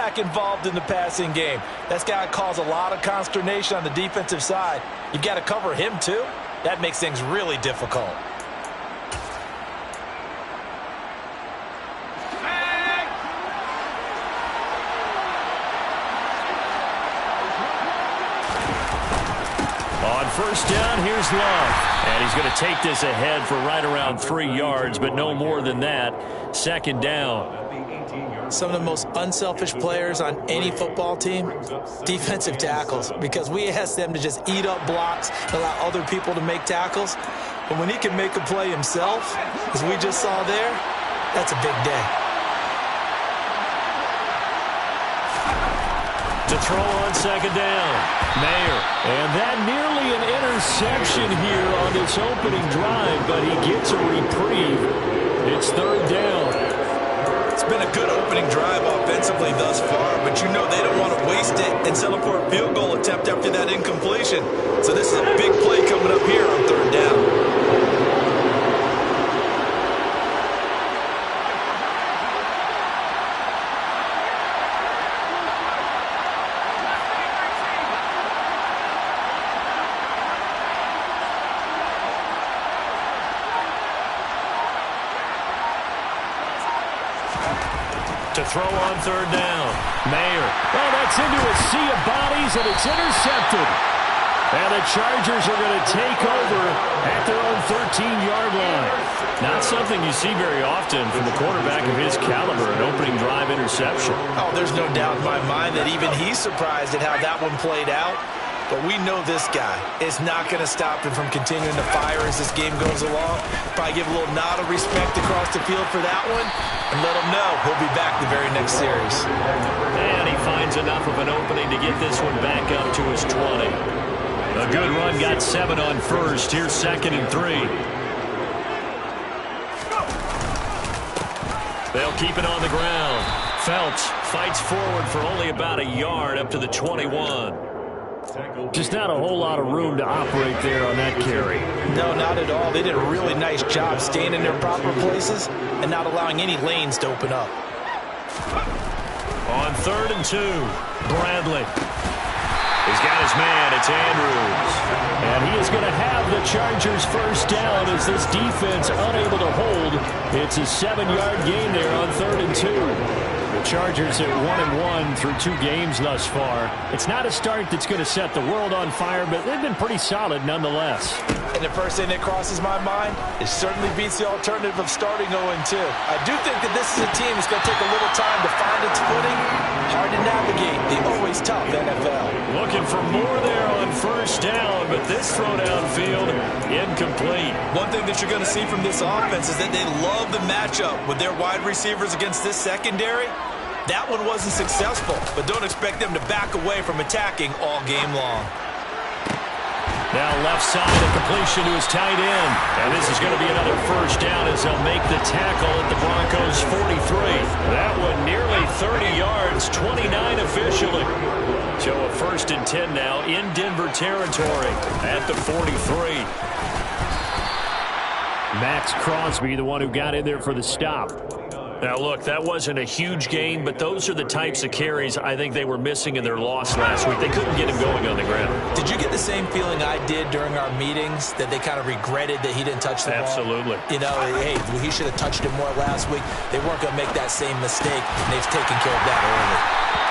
quarterback involved in the passing game. That's got to cause a lot of consternation on the defensive side. You've got to cover him, too. That makes things really difficult. On first down, here's Love. And he's going to take this ahead for right around 3 yards, but no more than that. Second down. Some of the most unselfish players on any football team, defensive tackles, because we ask them to just eat up blocks and allow other people to make tackles. But when he can make a play himself, as we just saw there, that's a big day. To throw on second down, Mayer. And that nearly an interception here on this opening drive, but he gets a reprieve. It's third down. It's been a good opening drive offensively thus far, but you know they don't want to waste it and settle for a field goal attempt after that incompletion. So this is a big play coming up here on third down. To throw on third down, Mayer. Oh, that's into a sea of bodies, and it's intercepted. And the Chargers are going to take over at their own 13-yard line. Not something you see very often from a quarterback of his caliber, an opening drive interception. Oh, there's no doubt in my mind that even he's surprised at how that one played out. But we know this guy is not going to stop him from continuing to fire as this game goes along. Probably give a little nod of respect across the field for that one and let him know he'll be back the very next series. And he finds enough of an opening to get this one back up to his 20. A good run got 7 on first. Here's second and 3. They'll keep it on the ground. Phelps fights forward for only about a yard up to the 21. Just not a whole lot of room to operate there on that carry. No, not at all. They did a really nice job staying in their proper places and not allowing any lanes to open up. On third and 2, Bradley. He's got his man. It's Andrews. And he is going to have the Chargers first down as this defense unable to hold. It's a 7-yard gain there on third and 2. The Chargers at 1-1 through 2 games thus far. It's not a start that's going to set the world on fire, but they've been pretty solid nonetheless. And the first thing that crosses my mind, it certainly beats the alternative of starting 0-2. I do think that this is a team that's going to take a little time to find its footing. Hard to navigate the always tough NFL. Looking for more there on first down, but this throw downfield incomplete. One thing that you're going to see from this offense is that they love the matchup with their wide receivers against this secondary. That one wasn't successful, but don't expect them to back away from attacking all game long. Now left side, a completion to his tight end. And this is going to be another first down as they'll make the tackle at the Broncos' 43. That one nearly 30 yards, 29 officially. So a first and 10 now in Denver territory at the 43. Max Crosby, the one who got in there for the stop. Now, look, that wasn't a huge gain, but those are the types of carries I think they were missing in their loss last week. They couldn't get him going on the ground. Did you get the same feeling I did during our meetings, that they kind of regretted that he didn't touch the ball? Absolutely. You know, hey, he should have touched it more last week. They weren't going to make that same mistake, and they've taken care of that early.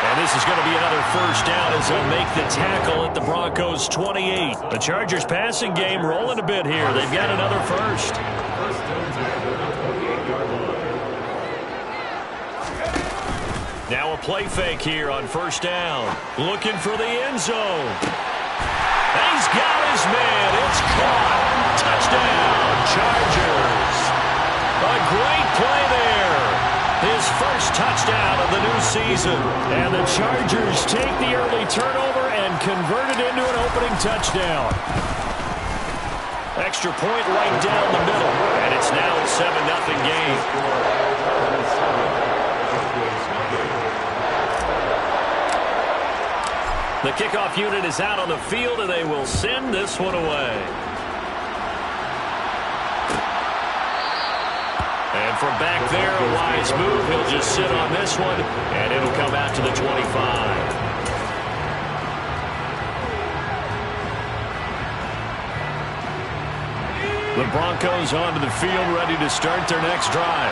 And this is going to be another first down as they'll make the tackle at the Broncos' 28. The Chargers passing game rolling a bit here. They've got another first. Now a play fake here on first down. Looking for the end zone. He's got his man. It's caught. Touchdown, Chargers. A great play there. His first touchdown of the new season. And the Chargers take the early turnover and convert it into an opening touchdown. Extra point right down the middle. And it's now a 7-0 game. The kickoff unit is out on the field, and they will send this one away. And from back there, a wise move. He'll just sit on this one, and it'll come out to the 25. The Broncos onto the field, ready to start their next drive.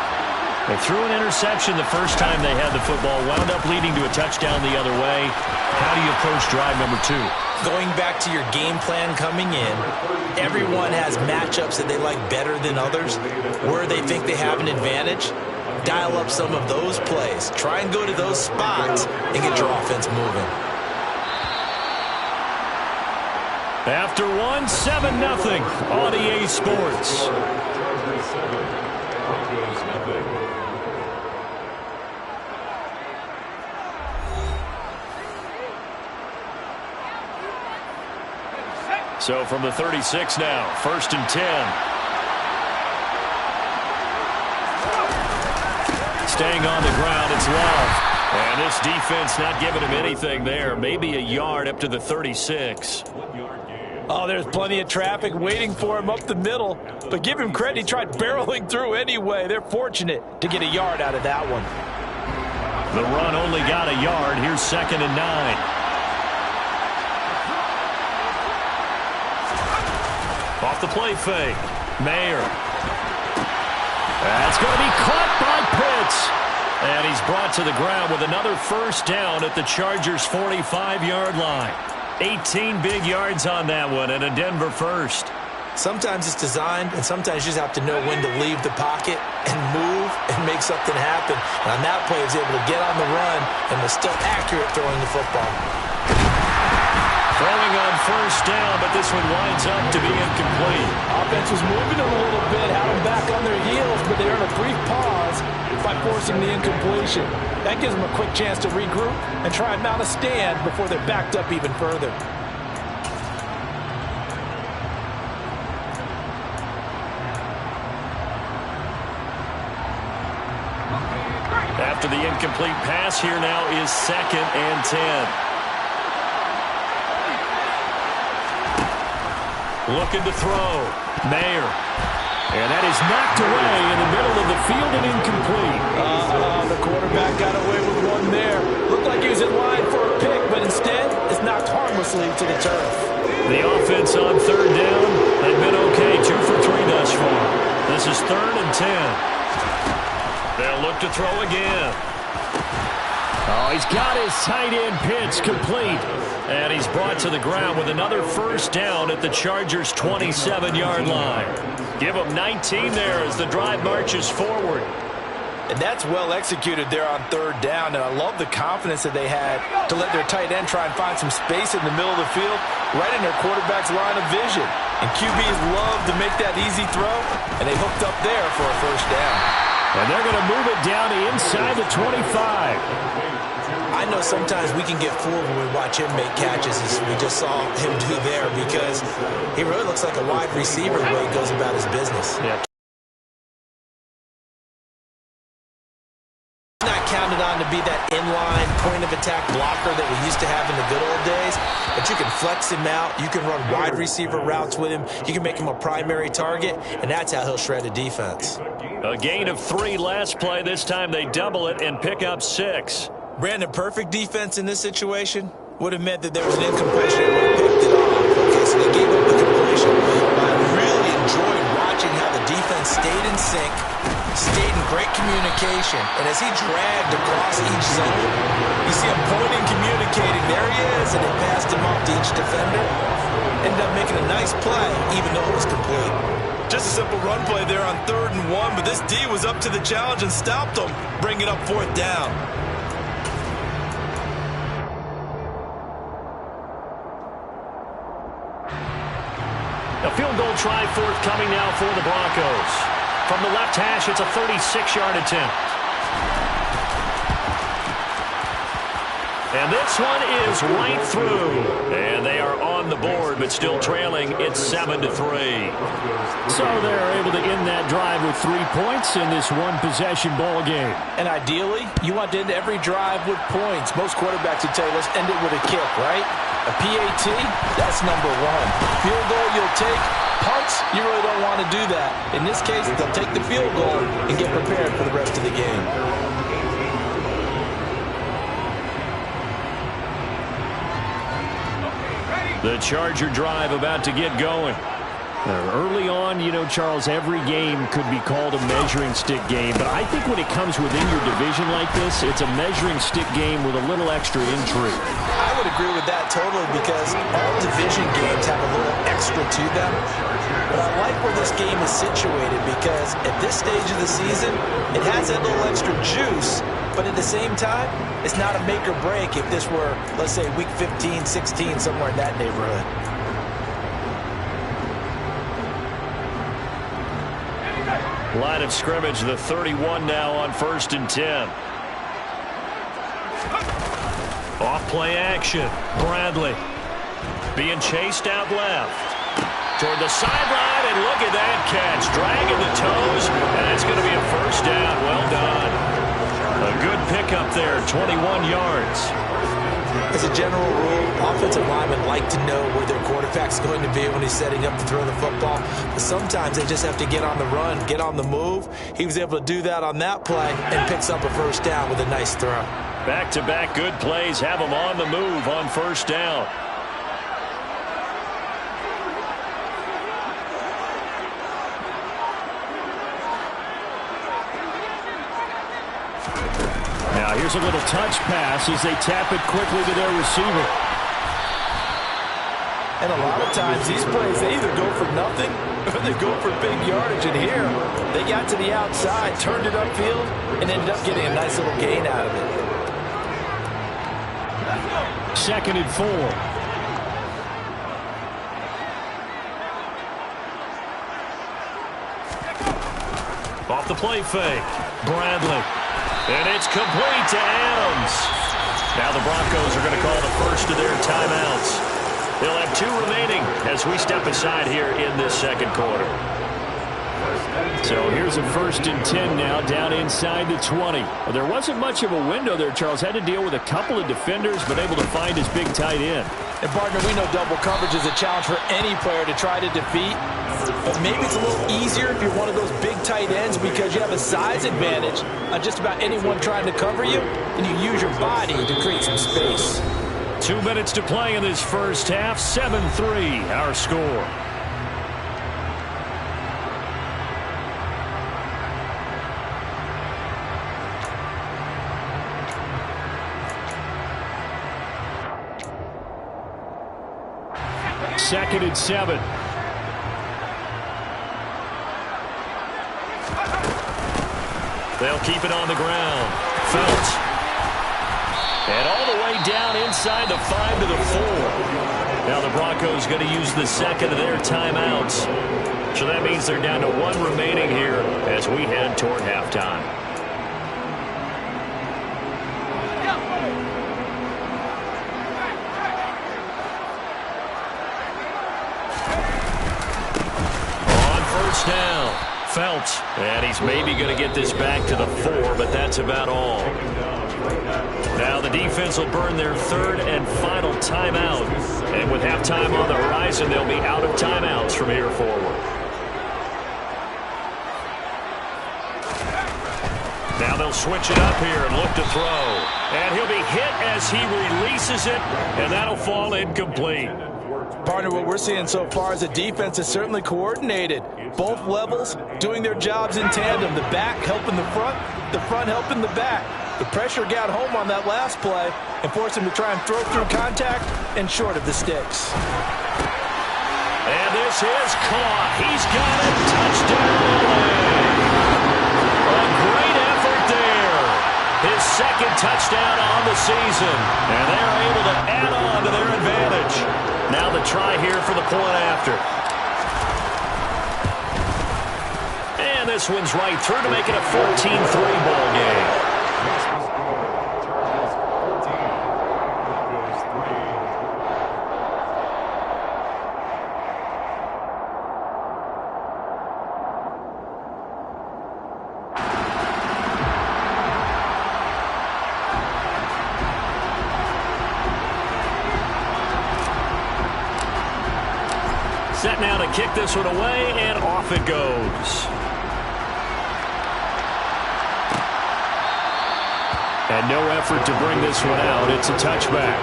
They threw an interception the first time they had the football, wound up leading to a touchdown the other way. How do you approach drive number 2? Going back to your game plan coming in, everyone has matchups that they like better than others, where they think they have an advantage. Dial up some of those plays. Try and go to those spots and get your offense moving. After 1, 7-0 on EA Sports. So from the 36 now, 1st and 10. Staying on the ground, it's Love. And this defense not giving him anything there. Maybe a yard up to the 36. Oh, there's plenty of traffic waiting for him up the middle. But give him credit, he tried barreling through anyway. They're fortunate to get a yard out of that one. The run only got a yard. Here's 2nd and 9. Off the play fake. Mayer. That's going to be caught by Pitts. And he's brought to the ground with another 1st down at the Chargers' 45-yard line. 18 big yards on that one and a Denver 1st. Sometimes it's designed, and sometimes you just have to know when to leave the pocket and move and make something happen. And on that play, he was able to get on the run and was still accurate throwing the football. Throwing on 1st down, but this one winds up to be incomplete. Offense was moving them a little bit, had them back on their heels, but they earned a brief pause by forcing the incompletion. That gives them a quick chance to regroup and try and mount a stand before they're backed up even further. After the incomplete pass, here now is 2nd and 10. Looking to throw. Mayer. And that is knocked away in the middle of the field and incomplete. The quarterback got away with one there. Looked like he was in line for a pick, but instead it's knocked harmlessly to the turf. The offense on 3rd down. They've been okay, 2 for 3 thus far. This is 3rd and 10. They'll look to throw again. Oh, he's got his tight end Pitts complete. And he's brought to the ground with another 1st down at the Chargers' 27-yard line. Give him 19 there as the drive marches forward. And that's well executed there on 3rd down. And I love the confidence that they had to let their tight end try and find some space in the middle of the field, right in their quarterback's line of vision. And QBs love to make that easy throw, and they hooked up there for a 1st down. And they're going to move it down to inside the 25. I know sometimes we can get fooled when we watch him make catches, as we just saw him do there, because he really looks like a wide receiver the way he goes about his business. Yeah. Not counted on to be that inline point-of-attack blocker that we used to have in the good old days, but you can flex him out. You can run wide receiver routes with him. You can make him a primary target, and that's how he'll shred a defense. A gain of 3 last play. This time they double it and pick up 6. Brandon, perfect defense in this situation would have meant that there was an incompletion and would have picked it off. Okay, so they gave up the completion. But I really enjoyed watching how the defense stayed in sync, stayed in great communication, and as he dragged across each zone, you see him pointing, communicating. There he is, and it passed him off to each defender. Ended up making a nice play, even though it was complete. Just a simple run play there on 3rd and 1, but this D was up to the challenge and stopped him, bringing up 4th down. A field goal try forthcoming now for the Broncos. From the left hash, it's a 36-yard attempt. And this one is right through. And they are on the board, but still trailing. It's 7-3. So they're able to end that drive with 3 points in this one-possession ball game. And ideally, you want to end every drive with points. Most quarterbacks would tell you, let's end it with a kick, right? A PAT, that's number 1. Field goal you'll take. Punts, you really don't want to do that. In this case, they'll take the field goal and get prepared for the rest of the game. The Charger drive about to get going. Early on, you know, Charles, every game could be called a measuring stick game. But I think when it comes within your division like this, it's a measuring stick game with a little extra intrigue. I would agree with that totally because all division games have a little extra to them. But I like where this game is situated because at this stage of the season, it has that little extra juice. But at the same time, it's not a make or break if this were, let's say, week 15, 16, somewhere in that neighborhood. Line of scrimmage, the 31 now on 1st and 10. Off play action. Bradley being chased out left. Toward the sideline, and look at that catch. Dragging the toes, and it's going to be a first down. Well done. A good pickup there, 21 yards. As a general rule, offensive linemen like to know where their quarterback's going to be when he's setting up to throw the football. But sometimes they just have to get on the run, get on the move. He was able to do that on that play and picks up a first down with a nice throw. Back-to-back good plays have him on the move on first down. Now here's a little touch pass as they tap it quickly to their receiver. And a lot of times these plays, they either go for nothing or they go for big yardage. And here, they got to the outside, turned it upfield, and ended up getting a nice little gain out of it. 2nd and 4. Off the play fake. Bradley. And it's complete to Adams. Now the Broncos are going to call the first of their timeouts. They'll have 2 remaining as we step aside here in this second quarter. So here's a 1st and 10 now down inside the 20. Well, there wasn't much of a window there, Charles. Had to deal with a couple of defenders, but able to find his big tight end. And, partner, we know double coverage is a challenge for any player to try to defeat. But maybe it's a little easier if you're one of those big tight ends because you have a size advantage on just about anyone trying to cover you, and you use your body to create some space. 2 minutes to play in this first half. 7-3 our score. Second and 7. They'll keep it on the ground. Felt. And all the way down inside the 5 to the 4. Now the Broncos going to use the second of their timeouts. So that means they're down to 1 remaining here as we head toward halftime. Down. Felt. And he's maybe going to get this back to the 4, but that's about all. Now the defense will burn their 3rd and final timeout. And with halftime on the horizon, they'll be out of timeouts from here forward. Now they'll switch it up here and look to throw. And he'll be hit as he releases it, and that'll fall incomplete. Partner, what we're seeing so far is the defense is certainly coordinated. Both levels doing their jobs in tandem. The back helping the front helping the back. The pressure got home on that last play and forced him to try and throw through contact and short of the sticks. And this is caught. He's got it. Touchdown. A great effort there. His 2nd touchdown on the season. And they're able to add on to their advantage. Now the try here for the point after. And this one's right through to make it a 14-3 ball game. Set now to kick this one away, and off it goes. And no effort to bring this one out. It's a touchback.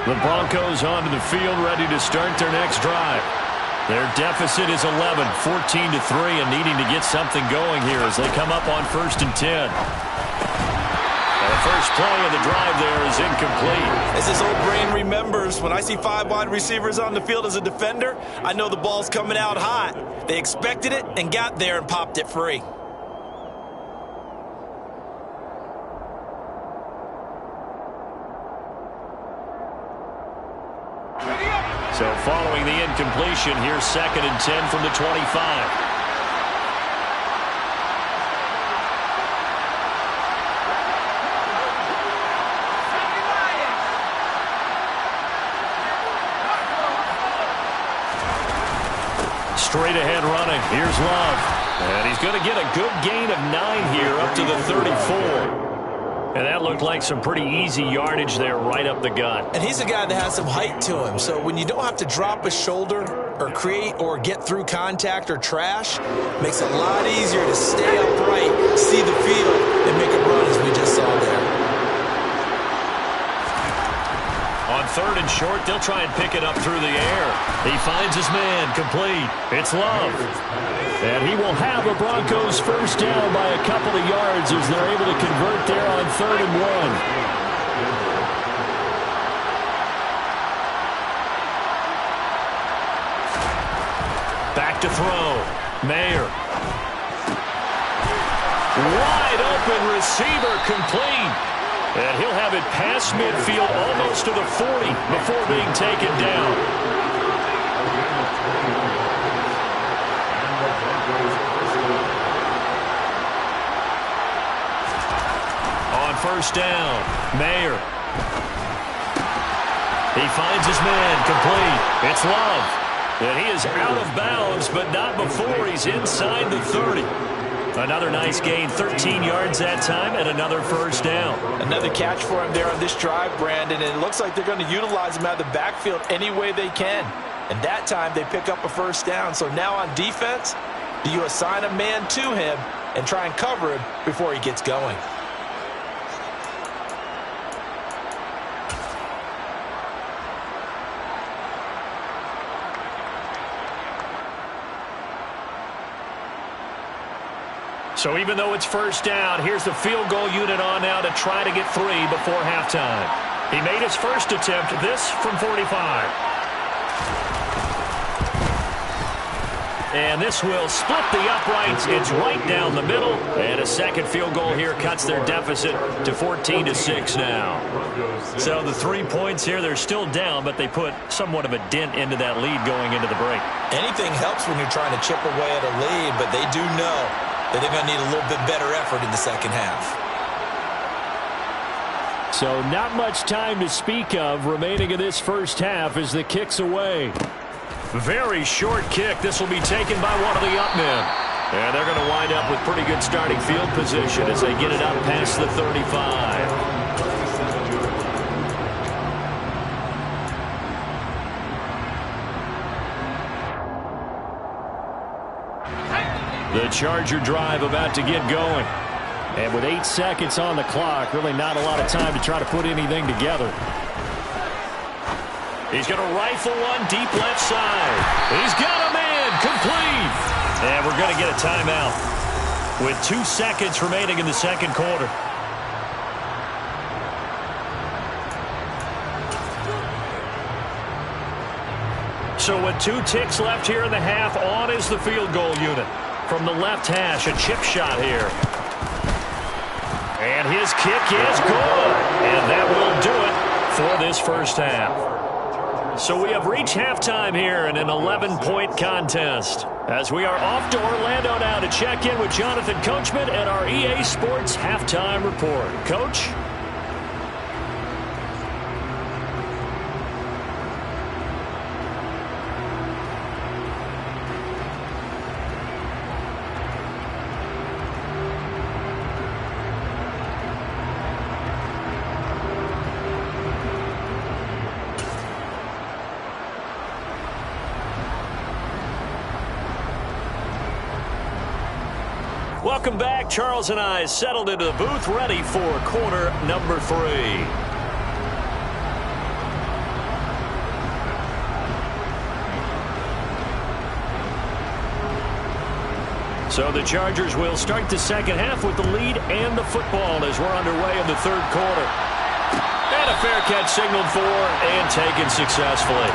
The Broncos onto the field, ready to start their next drive. Their deficit is 11, 14-3, and needing to get something going here as they come up on 1st and 10. The first play of the drive there is incomplete. As his old brain remembers, when I see 5 wide receivers on the field as a defender, I know the ball's coming out hot. They expected it and got there and popped it free. So following the incompletion, here's 2nd and 10 from the 25. Straight ahead running. Here's Love. And he's going to get a good gain of 9 here up to the 34. And that looked like some pretty easy yardage there right up the gut. And he's a guy that has some height to him. So when you don't have to drop a shoulder or create or get through contact or trash, makes it a lot easier to stay upright, see the field, and make a run as we just saw there. On 3rd and short, they'll try and pick it up through the air. He finds his man, complete. It's Love. And he will have a Broncos first down by a couple of yards as they're able to convert there on 3rd and 1. Back to throw. Mayer. Wide open receiver, complete. And he'll have it past midfield almost to the 40 before being taken down. On 1st down, Mayer. He finds his man, complete. It's Love. And he is out of bounds, but not before he's inside the 30. Another nice gain, 13 yards that time, and another first down. Another catch for him there on this drive, Brandon, and it looks like they're going to utilize him out of the backfield any way they can. And that time they pick up a first down. So now on defense, do you assign a man to him and try and cover him before he gets going? So even though it's first down, here's the field goal unit on now to try to get 3 before halftime. He made his first attempt, this from 45. And this will split the uprights. It's right down the middle. And a second field goal here cuts their deficit to 14-6 now. So the 3 points here, they're still down, but they put somewhat of a dent into that lead going into the break. Anything helps when you're trying to chip away at a lead, but they do know that they're going to need a little bit better effort in the second half. So not much time to speak of remaining in this first half as the kick's away. Very short kick. This will be taken by one of the up men. And they're going to wind up with pretty good starting field position as they get it up past the 35. The Charger drive about to get going. And with 8 seconds on the clock, really not a lot of time to try to put anything together. He's going to rifle one deep left side. He's got a man, complete. And we're going to get a timeout with 2 seconds remaining in the second quarter. So with 2 ticks left here in the half, on is the field goal unit. From the left hash, a chip shot here. And his kick is good. And that will do it for this first half. So we have reached halftime here in an 11-point contest. As we are off to Orlando now to check in with Jonathan Coachman and our EA Sports Halftime Report. Coach? Welcome back. Charles and I settled into the booth, ready for quarter number 3. So the Chargers will start the second half with the lead and the football as we're underway in the third quarter. And a fair catch signaled for and taken successfully.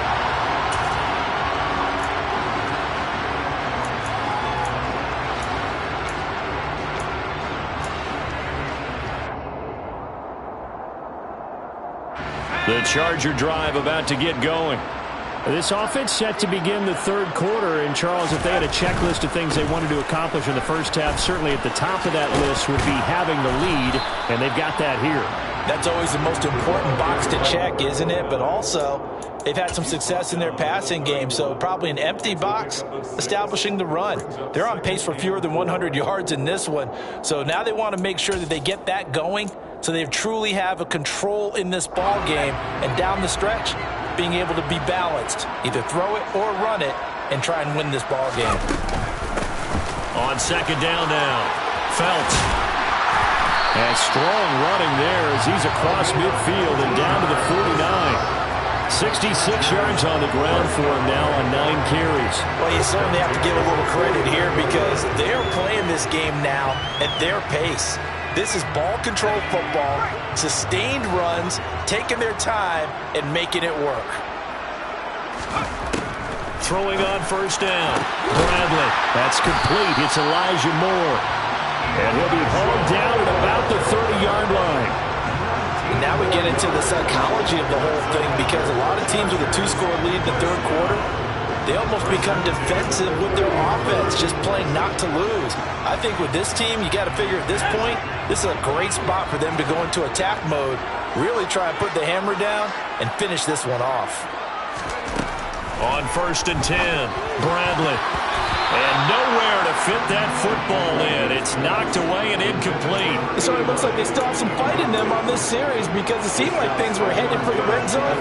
The Charger drive about to get going. This offense set to begin the third quarter. And, Charles, if they had a checklist of things they wanted to accomplish in the first half, certainly at the top of that list would be having the lead, and they've got that here. That's always the most important box to check, isn't it? But also, they've had some success in their passing game, so probably an empty box establishing the run. They're on pace for fewer than 100 yards in this one, so now they want to make sure that they get that going so they truly have a control in this ball game, and down the stretch, being able to be balanced, either throw it or run it, and try and win this ball game. On second down now, Felts. And strong running there as he's across midfield and down to the 49. 66 yards on the ground for him now on 9 carries. Well, you certainly have to give a little credit here because they're playing this game now at their pace. This is ball control football, sustained runs, taking their time, and making it work. Throwing on first down. Bradley. That's complete. It's Elijah Moore. And he'll be hauled down at about the 30-yard line. And now we get into the psychology of the whole thing because a lot of teams with a 2-score lead in the third quarter, they almost become defensive with their offense, just playing not to lose. I think with this team, you got to figure at this point, this is a great spot for them to go into attack mode, really try and put the hammer down and finish this one off. On first and 10, Bradley. And nowhere to fit that football in. It's knocked away and incomplete. So it looks like they still have some fight in them on this series because it seemed like things were headed for the red zone.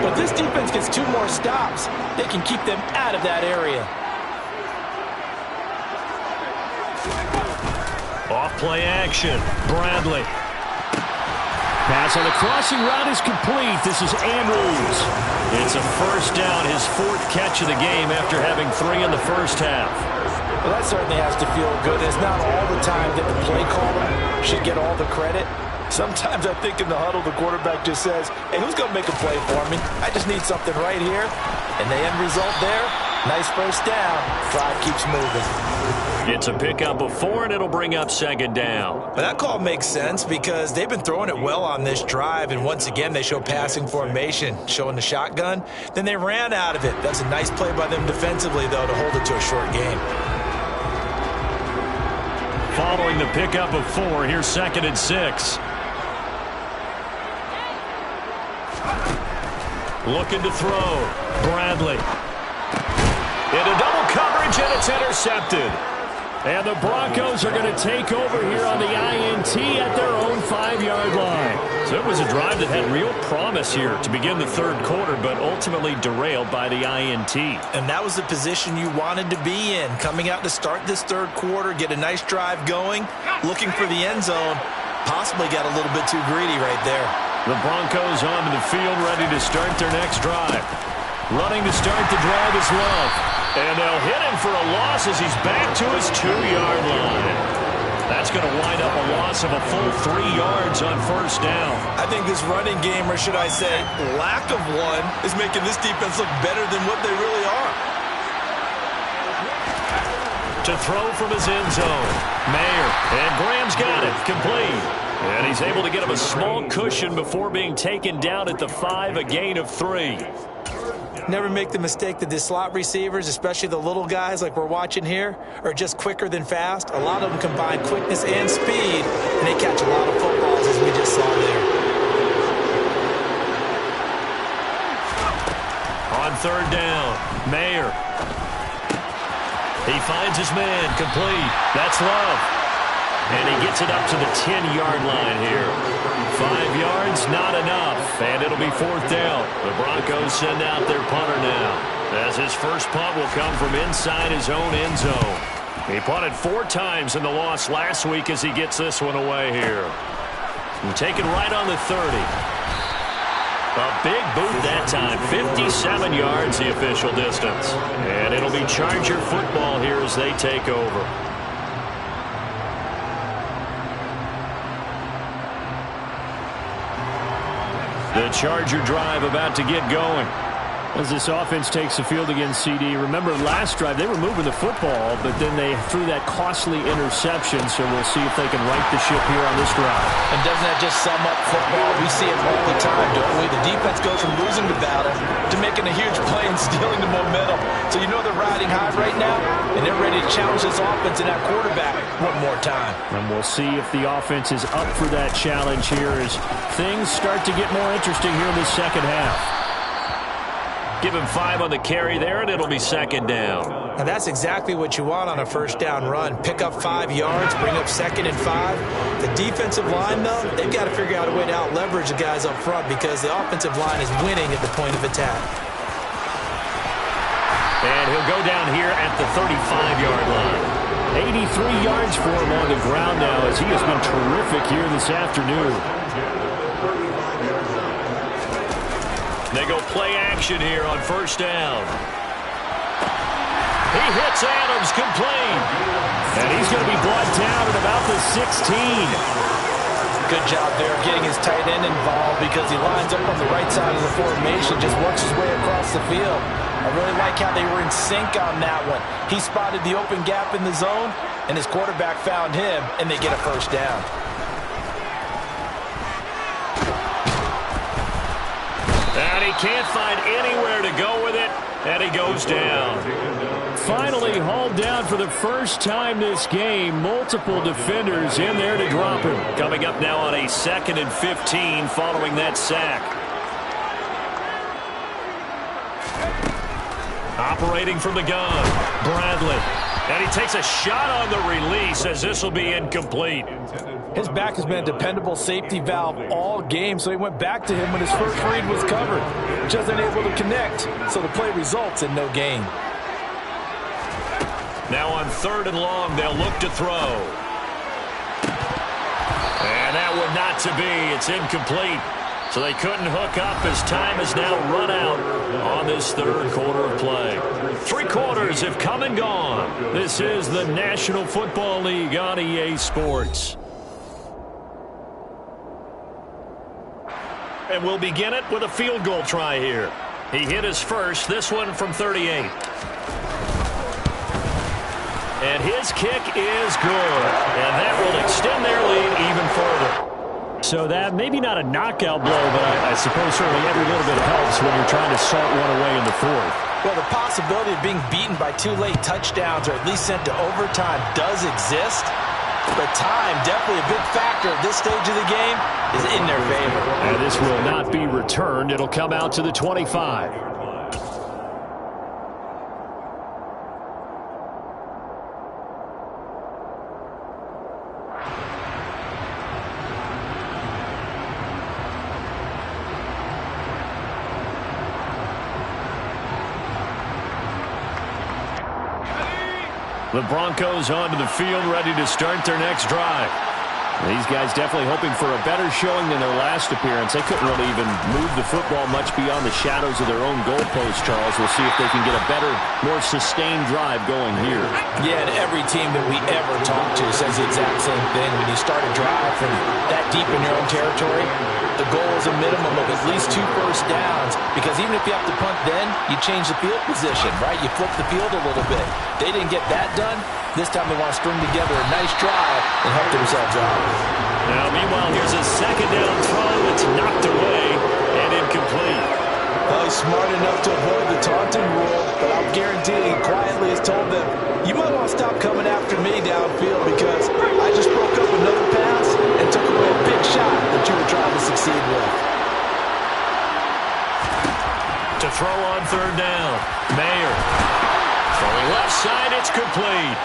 But this defense gets 2 more stops. They can keep them out of that area. Off play action. Bradley. Pass on the crossing route is complete. This is Andrews. It's a first down, his 4th catch of the game after having 3 in the first half. Well, that certainly has to feel good. It's not all the time that the play caller should get all the credit. Sometimes I think in the huddle, the quarterback just says, hey, who's going to make a play for me? I just need something right here. And the end result there, nice first down. Drive keeps moving. It's a pickup of 4, and it'll bring up second down. But that call makes sense because they've been throwing it well on this drive, and once again, they show passing formation, showing the shotgun. Then they ran out of it. That's a nice play by them defensively, though, to hold it to a short game. Following the pickup of 4, here's second and 6. Looking to throw. Bradley. Into double coverage, and it's intercepted. And the Broncos are going to take over here on the INT at their own 5-yard line. So it was a drive that had real promise here to begin the third quarter, but ultimately derailed by the INT. And that was the position you wanted to be in, coming out to start this third quarter, get a nice drive going, looking for the end zone. Possibly got a little bit too greedy right there. The Broncos onto the field, ready to start their next drive. Running to start the drive is Love. And they'll hit him for a loss as he's back to his 2-yard line. That's going to wind up a loss of a full 3 yards on first down. I think this running game, or should I say lack of one, is making this defense look better than what they really are. To throw from his end zone. Mayer. And Graham's got it. Complete. And he's able to get him a small cushion before being taken down at the 5, a gain of 3. Never make the mistake that the slot receivers, especially the little guys like we're watching here, are just quicker than fast. A lot of them combine quickness and speed, and they catch a lot of footballs, as we just saw there. On third down, Mayer. He finds his man, complete. That's Love. And he gets it up to the 10-yard line here. 5 yards, not enough. And it'll be 4th down. The Broncos send out their punter now, as his first punt will come from inside his own end zone. He punted 4 times in the loss last week as he gets this one away here. And taken right on the 30. A big boot that time. 57 yards, the official distance. And it'll be Charger football here as they take over. The Charger drive about to get going. As this offense takes the field against CD, remember last drive they were moving the football, but then they threw that costly interception, so we'll see if they can right the ship here on this drive. And doesn't that just sum up football? We see it all the time, don't we? The defense goes from losing the battle to making a huge play and stealing the momentum. So you know they're riding high right now, and they're ready to challenge this offense and that quarterback one more time. And we'll see if the offense is up for that challenge here as things start to get more interesting here in the second half. Give him 5 on the carry there, and it'll be second down. And that's exactly what you want on a first down run. Pick up 5 yards, bring up 2nd and 5. The defensive line, though, they've got to figure out a way to out-leverage the guys up front because the offensive line is winning at the point of attack. And he'll go down here at the 35-yard line. 83 yards for him on the ground now as he has been terrific here this afternoon. They go play action here on first down. He hits Adams complete. And he's going to be brought down at about the 16. Good job there getting his tight end involved because he lines up on the right side of the formation, just works his way across the field. I really like how they were in sync on that one. He spotted the open gap in the zone, and his quarterback found him, and they get a first down. And he can't find anywhere to go with it, and he goes down. Finally hauled down for the first time this game. Multiple defenders in there to drop him. Coming up now on a 2nd and 15 following that sack. Operating from the gun, Bradley. And he takes a shot on the release as this will be incomplete. His back has been a dependable safety valve all game, so he went back to him when his first read was covered. Just unable to connect, so the play results in no gain. Now on 3rd and long, they'll look to throw. And that one not to be. It's incomplete. So they couldn't hook up as time has now run out on this 3rd quarter of play. 3 quarters have come and gone. This is the National Football League on EA Sports. And we'll begin it with a field goal try here. He hit his first, this one from 38. And his kick is good. And that will extend their lead even further. So that maybe not a knockout blow, but I suppose certainly every little bit helps when you're trying to salt one away in the 4th. Well, the possibility of being beaten by 2 late touchdowns or at least sent to overtime does exist. But time, definitely a big factor at this stage of the game, is in their favor. And this will not be returned. It'll come out to the 25. The Broncos onto the field, ready to start their next drive. These guys definitely hoping for a better showing than their last appearance. They couldn't really even move the football much beyond the shadows of their own goalpost, Charles. We'll see if they can get a better, more sustained drive going here. Yeah, and every team that we ever talk to says the exact same thing. When you start a drive from that deep in your own territory, the goal is a minimum of at least 2 first downs, because even if you have to punt then, you change the field position, right? You flip the field a little bit. They didn't get that done. This time they want to string together a nice drive and help themselves out. Now, meanwhile, here's a 2nd down throw that's knocked away and incomplete. Well, he's smart enough to avoid the taunting rule, but I'll guarantee he quietly has told them, you might want to stop coming after me downfield because I just broke up another pass and took away a big shot that you were trying to succeed with. To throw on 3rd down, Mayer. Throwing left side, it's complete.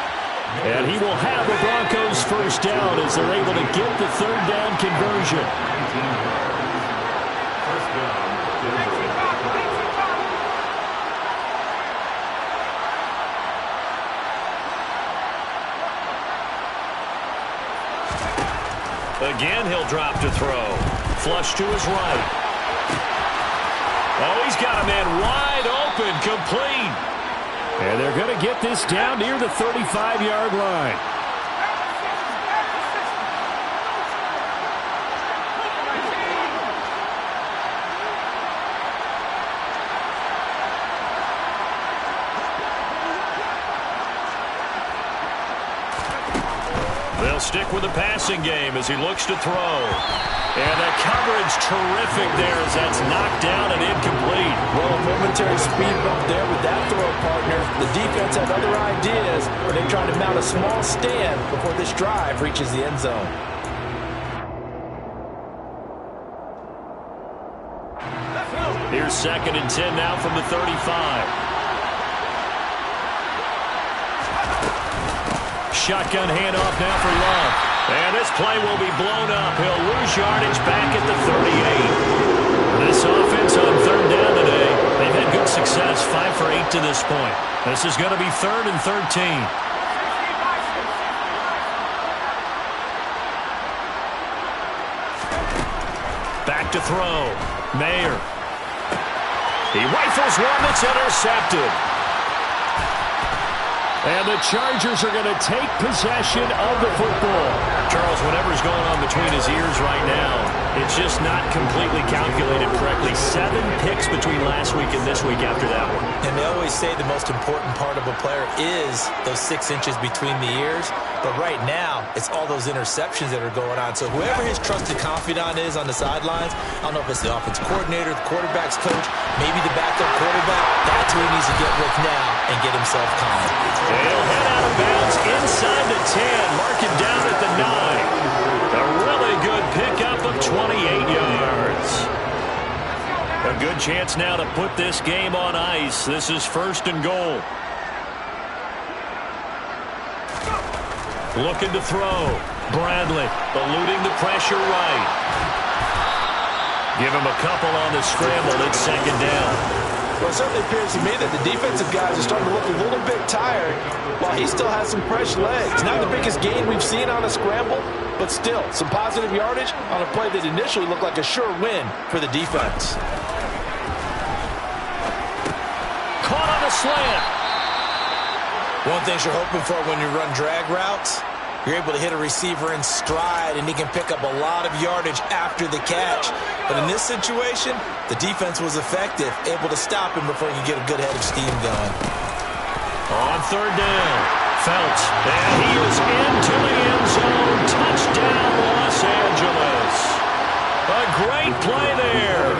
And he will have the Broncos first down as they're able to get the 3rd down conversion. Again, he'll drop to throw. Flush to his right. Oh, he's got a man wide open, complete. And they're going to get this down near the 35-yard line. They'll stick with the passing game as he looks to throw. And the coverage terrific there as that's knocked down and incomplete. Well, a momentary speed bump there with that throw, partner. The defense had other ideas, but they tried to mount a small stand before this drive reaches the end zone. Here's 2nd and 10 now from the 35. Shotgun handoff now for Love. And this play will be blown up. He'll lose yardage back at the 38. This offense on 3rd down today, they've had good success, 5 for 8 to this point. This is going to be 3rd and 13. Back to throw. Mayer. He rifles one that's intercepted. And the Chargers are going to take possession of the football. Charles, whatever's going on between his ears right now, it's just not completely calculated correctly. 7 picks between last week and this week after that one. And they always say the most important part of a player is those 6 inches between the ears. But right now, it's all those interceptions that are going on. So whoever his trusted confidant is on the sidelines, I don't know if it's the offense coordinator, the quarterback's coach, maybe the backup quarterback, that's who he needs to get with now and get himself calm. He'll head out of bounds inside the 10, mark it down at the 9. A really good pickup of 28 yards. A good chance now to put this game on ice. This is 1st and goal. Looking to throw. Bradley eluding the pressure right. Give him a couple on the scramble. It's 2nd down. Well, it certainly appears to me that the defensive guys are starting to look a little bit tired while he still has some fresh legs. Not the biggest gain we've seen on a scramble, but still some positive yardage on a play that initially looked like a sure win for the defense. Caught on a slant. One thing you're hoping for when you run drag routes, you're able to hit a receiver in stride, and he can pick up a lot of yardage after the catch. But in this situation, the defense was effective, able to stop him before he could get a good head of steam going. On 3rd down, Felts, and he is into the end zone. Touchdown, Los Angeles. A great play there.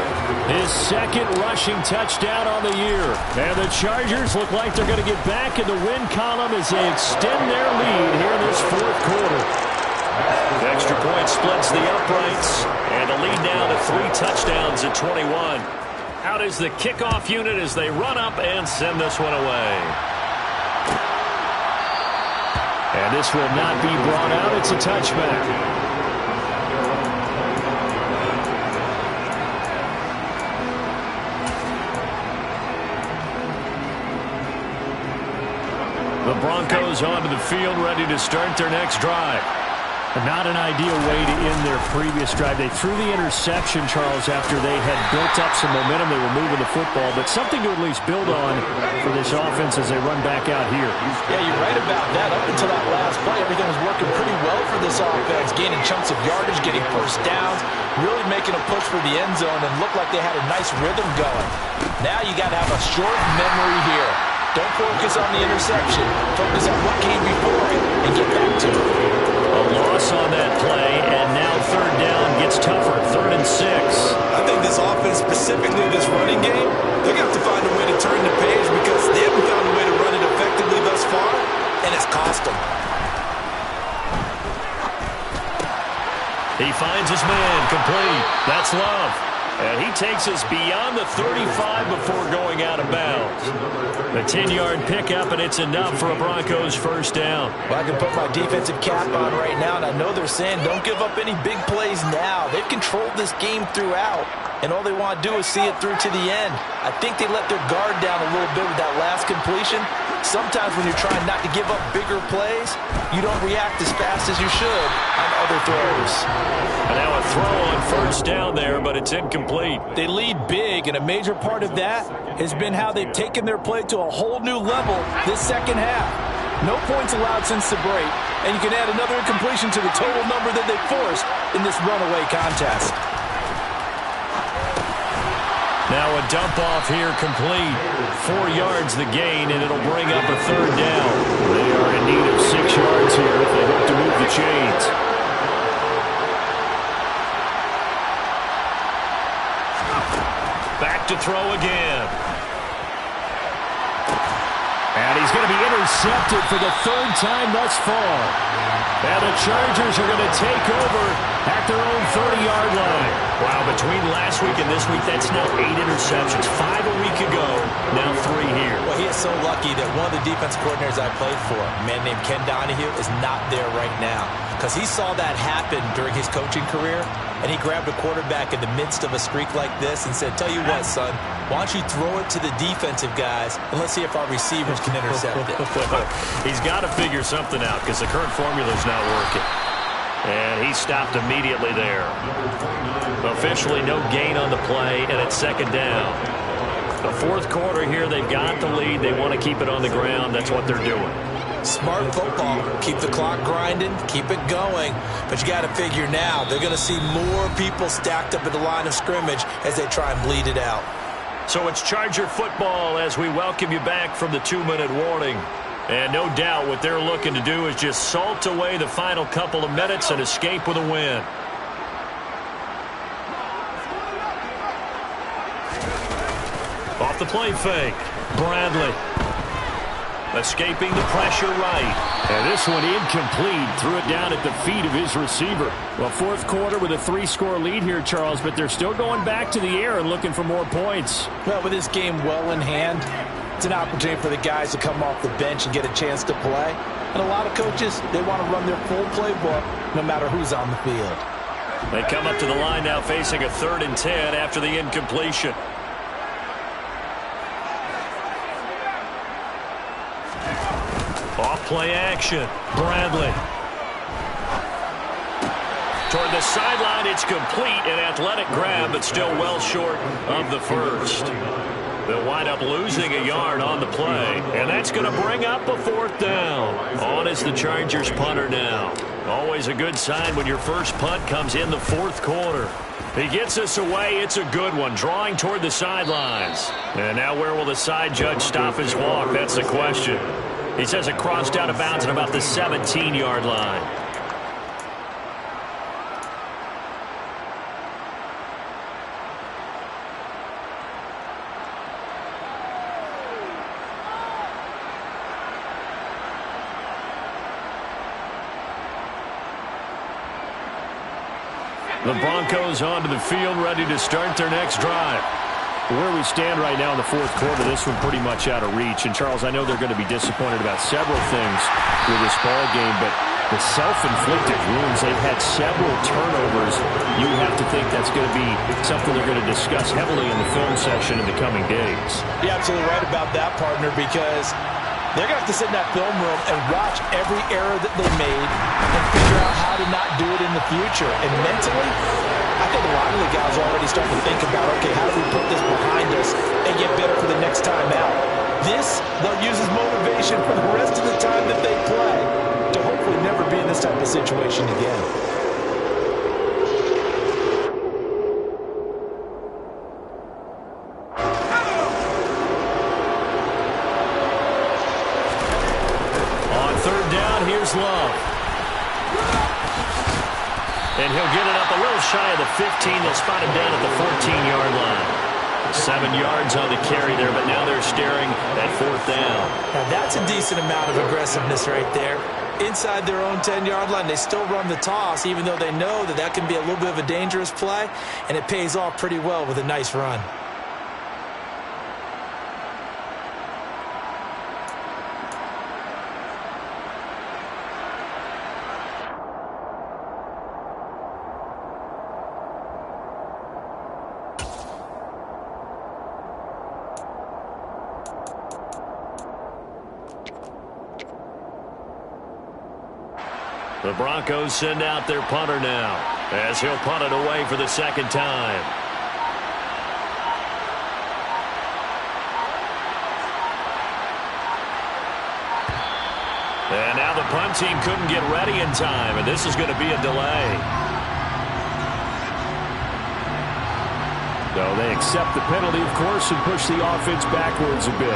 His 2nd rushing touchdown on the year. And the Chargers look like they're going to get back in the win column as they extend their lead here in this 4th quarter. The extra point splits the uprights. And the lead now to 3 touchdowns at 21. Out is the kickoff unit as they run up and send this one away. And this will not be brought out. It's a touchback. The Broncos onto the field, ready to start their next drive. Not an ideal way to end their previous drive. They threw the interception, Charles, after they had built up some momentum. They were moving the football, but something to at least build on for this offense as they run back out here. Yeah, you're right about that. Up until that last play, everything was working pretty well for this offense, gaining chunks of yardage, getting first downs, really making a push for the end zone, and looked like they had a nice rhythm going. Now you got to have a short memory here. Don't focus on the interception. Focus on what came before it and get back to it. A loss on that play, and now 3rd down gets tougher. 3rd and 6. I think this offense, specifically this running game, they're going to have to find a way to turn the page because they haven't found a way to run it effectively thus far, and it's cost them. He finds his man, complete. That's Love. And he takes us beyond the 35 before going out of bounds. The 10-yard pickup, and it's enough for a Broncos 1st down. Well, I can put my defensive cap on right now, and I know they're saying don't give up any big plays now. They've controlled this game throughout, and all they want to do is see it through to the end. I think they let their guard down a little bit with that last completion. Sometimes when you're trying not to give up bigger plays, you don't react as fast as you should on other throws. And now a throw on 1st down there, but it's incomplete. They lead big, and a major part of that has been how they've taken their play to a whole new level this 2nd half. No points allowed since the break, and you can add another incompletion to the total number that they forced in this runaway contest. Now a dump off here complete. 4 yards the gain, and it'll bring up a third down. They are in need of 6 yards here if they hope to move the chains. Back to throw again. And he's going to be intercepted for the 3rd time thus far. And the Chargers are going to take over at their own 30-yard line. Wow, between last week and this week, that's now 8 interceptions. 5 a week ago, now 3 here. Well, he is so lucky that one of the defense coordinators I played for, a man named Ken Donahue, is not there right now. Because he saw that happen during his coaching career, and he grabbed a quarterback in the midst of a streak like this and said, tell you what, son, why don't you throw it to the defensive guys, and let's see if our receivers can intercept it. He's got to figure something out because the current formula is not working. And he stopped immediately there. Officially no gain on the play, and it's 2nd down. The 4th quarter here, they've got the lead. They want to keep it on the ground. That's what they're doing. Smart football. Keep the clock grinding. Keep it going. But you got to figure now, they're going to see more people stacked up at the line of scrimmage as they try and bleed it out. So it's Charger football as we welcome you back from the 2-minute warning. And no doubt what they're looking to do is just salt away the final couple of minutes and escape with a win. Off the play fake. Bradley. Escaping the pressure right. And this one incomplete. Threw it down at the feet of his receiver. Well, 4th quarter with a 3-score lead here, Charles, but they're still going back to the air and looking for more points. Well, with this game well in hand, it's an opportunity for the guys to come off the bench and get a chance to play. And a lot of coaches, they want to run their full playbook no matter who's on the field. They come up to the line now facing a 3rd and 10 after the incompletion. Off play action. Bradley. Toward the sideline, it's complete. An athletic grab, but still well short of the first. They'll wind up losing a yard on the play. And that's going to bring up a 4th down. On is the Chargers punter now. Always a good sign when your first punt comes in the 4th quarter. He gets us away. It's a good one. Drawing toward the sidelines. And now where will the side judge stop his walk? That's the question. He says it crossed out of bounds at about the 17-yard line. The Broncos onto the field, ready to start their next drive. Where we stand right now in the 4th quarter, this one pretty much out of reach. And, Charles, I know they're going to be disappointed about several things with this ball game, but the self-inflicted wounds, they've had several turnovers. You have to think that's going to be something they're going to discuss heavily in the film session in the coming days. You're absolutely right about that, partner, because they're going to have to sit in that film room and watch every error that they made and figure out how to not do it in the future. And mentally, I think a lot of the guys are already starting to think about, okay, how do we put this behind us and get better for the next time out? This, they'll use as motivation for the rest of the time that they play to hopefully never be in this type of situation again. On 3rd down, here's Love. And he'll get it up a little shy of the 15. They'll spot him down at the 14-yard line. 7 yards on the carry there, but now they're staring at 4th down. Now that's a decent amount of aggressiveness right there. Inside their own 10-yard line, they still run the toss, even though they know that that can be a little bit of a dangerous play, and it pays off pretty well with a nice run. The Broncos send out their punter now as he'll punt it away for the 2nd time. And now the punt team couldn't get ready in time, and this is going to be a delay. So they accept the penalty, of course, and push the offense backwards a bit.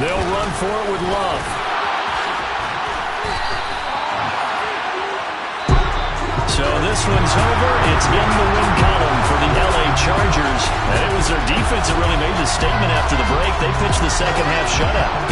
They'll run for it with Love. So this one's over. It's in the win column for the LA Chargers. And it was their defense that really made the statement after the break. They pitched the second half shutout.